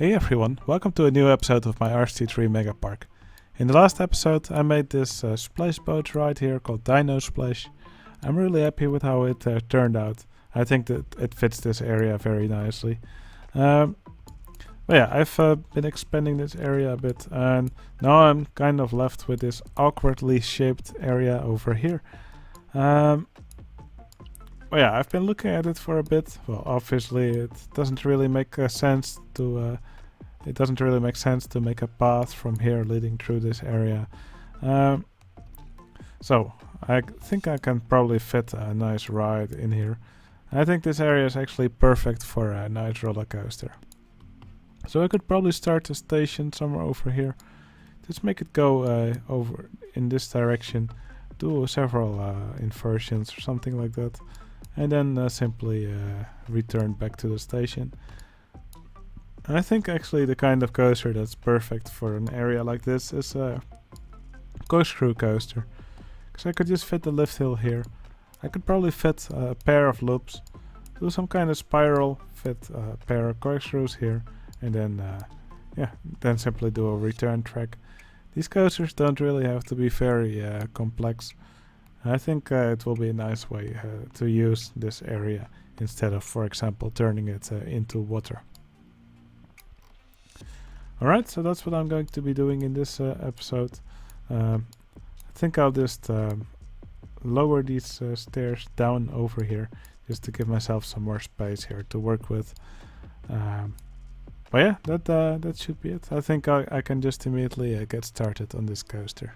Hey everyone, welcome to a new episode of my RCT3 Megapark. In the last episode I made this splash boat ride here called Dino Splash. I'm really happy with how it turned out. I think that it fits this area very nicely. But yeah, I've been expanding this area a bit and now I'm kind of left with this awkwardly shaped area over here. Well, yeah, I've been looking at it for a bit. Well, obviously it doesn't really make sense to make a path from here leading through this area. So I think I can probably fit a nice ride in here. I think this area is actually perfect for a nice roller coaster. So I could probably start a station somewhere over here. Just make it go over in this direction. Do several inversions or something like that. And then simply return back to the station. I think actually the kind of coaster that's perfect for an area like this is a Corkscrew coaster. Because I could just fit the lift hill here. I could probably fit a pair of loops, do some kind of spiral, fit a pair of corkscrews here, and then simply do a return track. These coasters don't really have to be very complex. I think it will be a nice way to use this area instead of, for example, turning it into water. Alright, so that's what I'm going to be doing in this episode. I think I'll just lower these stairs down over here just to give myself some more space here to work with. But yeah, that should be it. I think I can just immediately get started on this coaster.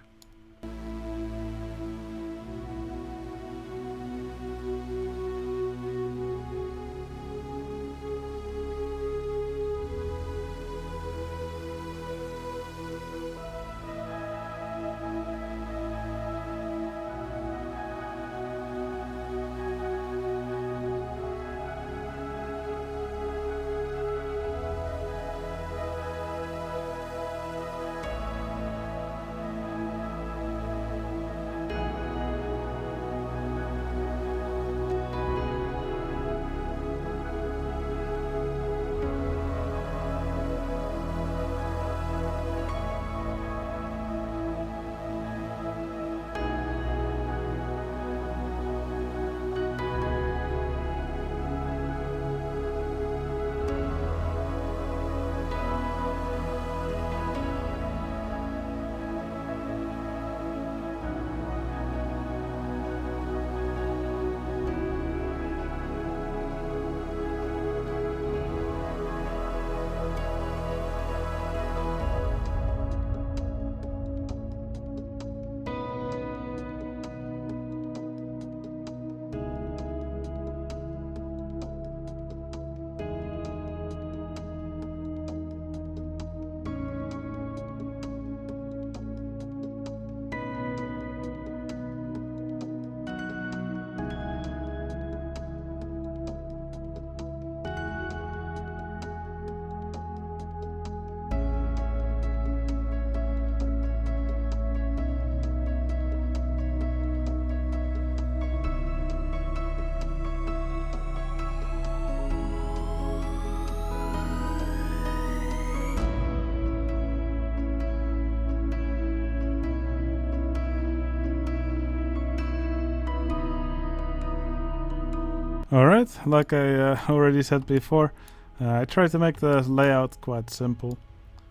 Alright, like I already said before, I tried to make the layout quite simple.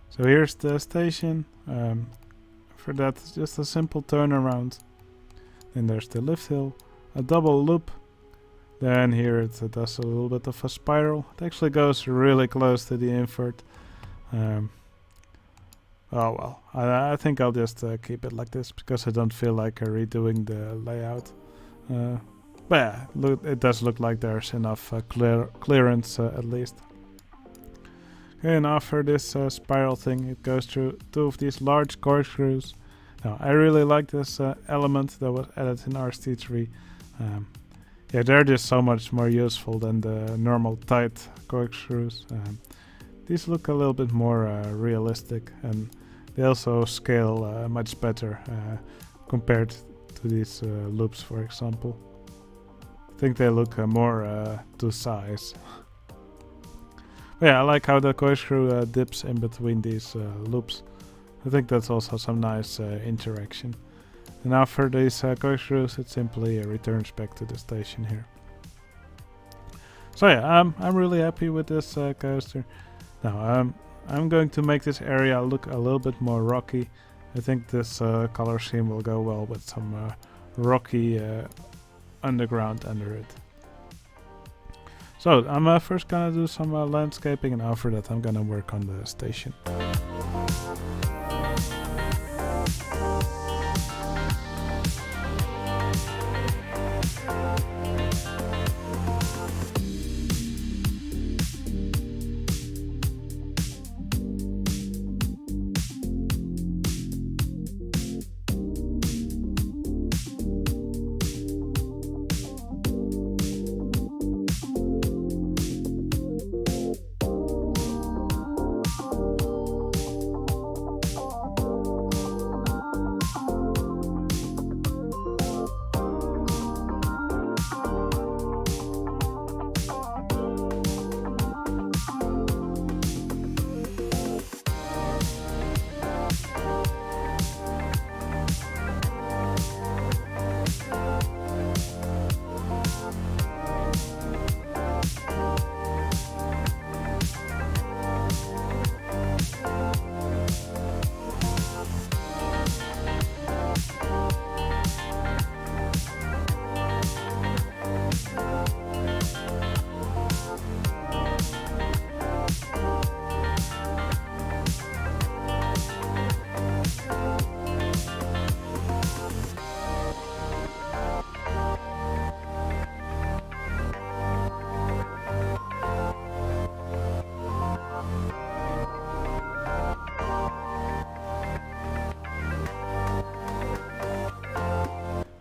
So here's the station. For that, it's just a simple turnaround. Then there's the lift hill, a double loop. Then here it does a little bit of a spiral. It actually goes really close to the invert. Oh well, I think I'll just keep it like this because I don't feel like redoing the layout. But yeah, it does look like there's enough clearance at least. Okay, and after this spiral thing, it goes through two of these large corkscrews. Now, I really like this element that was added in RCT3. Yeah, they're just so much more useful than the normal tight corkscrews. These look a little bit more realistic, and they also scale much better compared to these loops, for example. I think they look more to size. But yeah, I like how the corkscrew dips in between these loops. I think that's also some nice interaction. And now for these corkscrews, it simply returns back to the station here. So yeah, I'm really happy with this coaster. Now I'm going to make this area look a little bit more rocky. I think this color scheme will go well with some rocky underground under it. So I'm first gonna do some landscaping, and after that I'm gonna work on the station.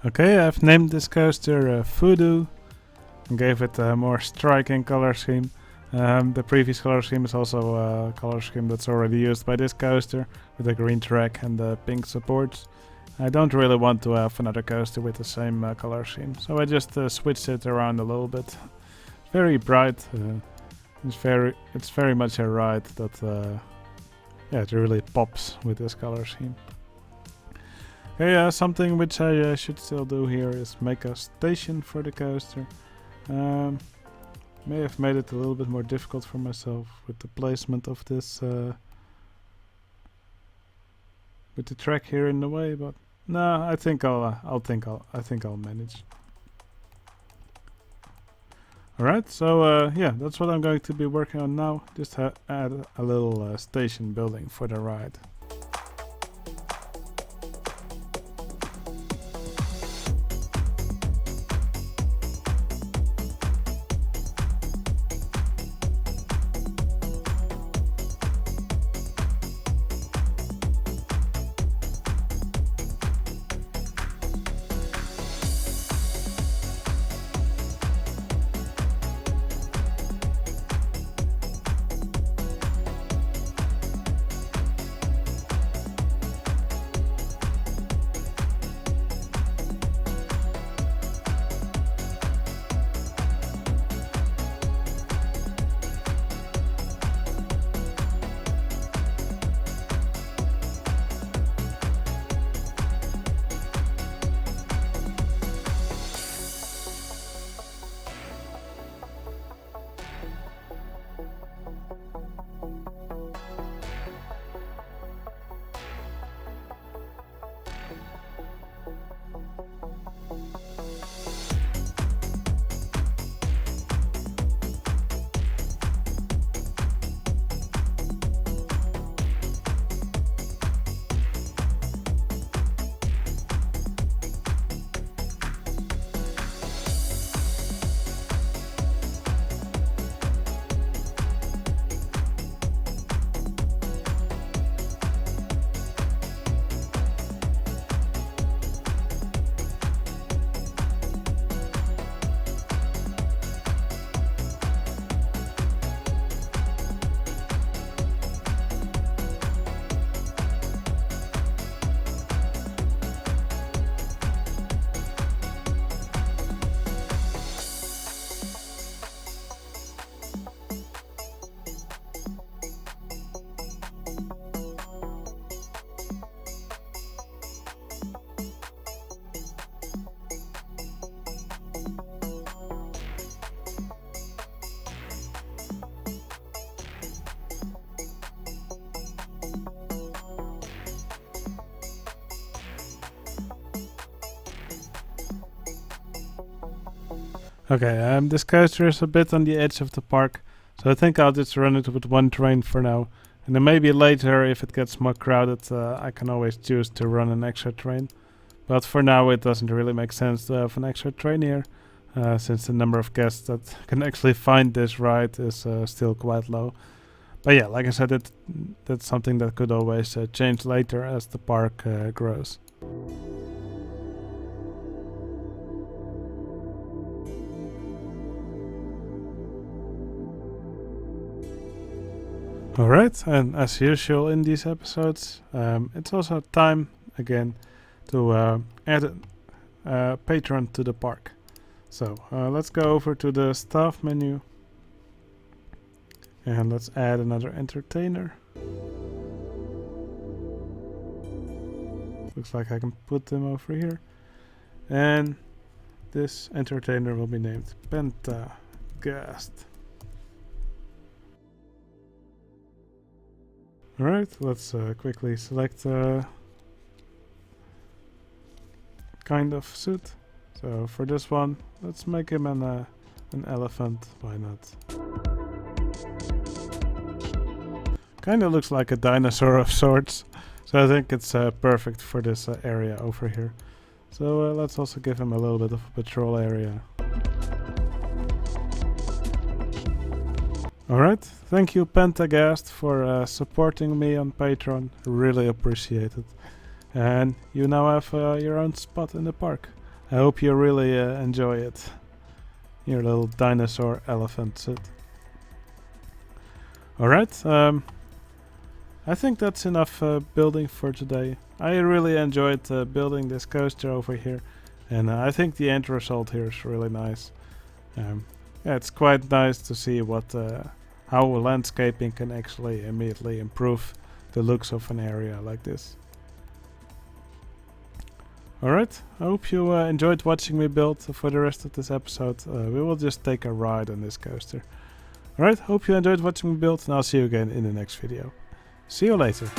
Okay, I've named this coaster Voodoo and gave it a more striking color scheme. The previous color scheme is also a color scheme that's already used by this coaster with the green track and the pink supports. I don't really want to have another coaster with the same color scheme, so I just switched it around a little bit. Very bright. It's very much a ride that it really pops with this color scheme. Okay, something which I should still do here is make a station for the coaster. May have made it a little bit more difficult for myself with the placement of this, with the track here in the way, but no, I think I'll manage. Alright, so yeah, that's what I'm going to be working on now. Just add a little station building for the ride. Okay, this coaster is a bit on the edge of the park, so I think I'll just run it with one train for now. And then maybe later, if it gets more crowded, I can always choose to run an extra train. But for now, it doesn't really make sense to have an extra train here, since the number of guests that can actually find this ride is still quite low. But yeah, like I said, that's something that could always change later as the park grows. Alright, and as usual in these episodes, it's also time again to add a patron to the park. So let's go over to the staff menu and let's add another entertainer. Looks like I can put them over here. And this entertainer will be named Pentagast. Alright, let's quickly select kind of suit. So for this one, let's make him an elephant, why not? Kinda looks like a dinosaur of sorts, so I think it's perfect for this area over here. So let's also give him a little bit of a patrol area. Alright, thank you Pentagast for supporting me on Patreon, really appreciate it. And you now have your own spot in the park. I hope you really enjoy it. Your little dinosaur elephant suit. Alright, I think that's enough building for today. I really enjoyed building this coaster over here. And I think the end result here is really nice. Yeah, it's quite nice to see what how landscaping can actually immediately improve the looks of an area like this. Alright, I hope you enjoyed watching me build. For the rest of this episode, we will just take a ride on this coaster. Alright, hope you enjoyed watching me build, and I'll see you again in the next video. See you later.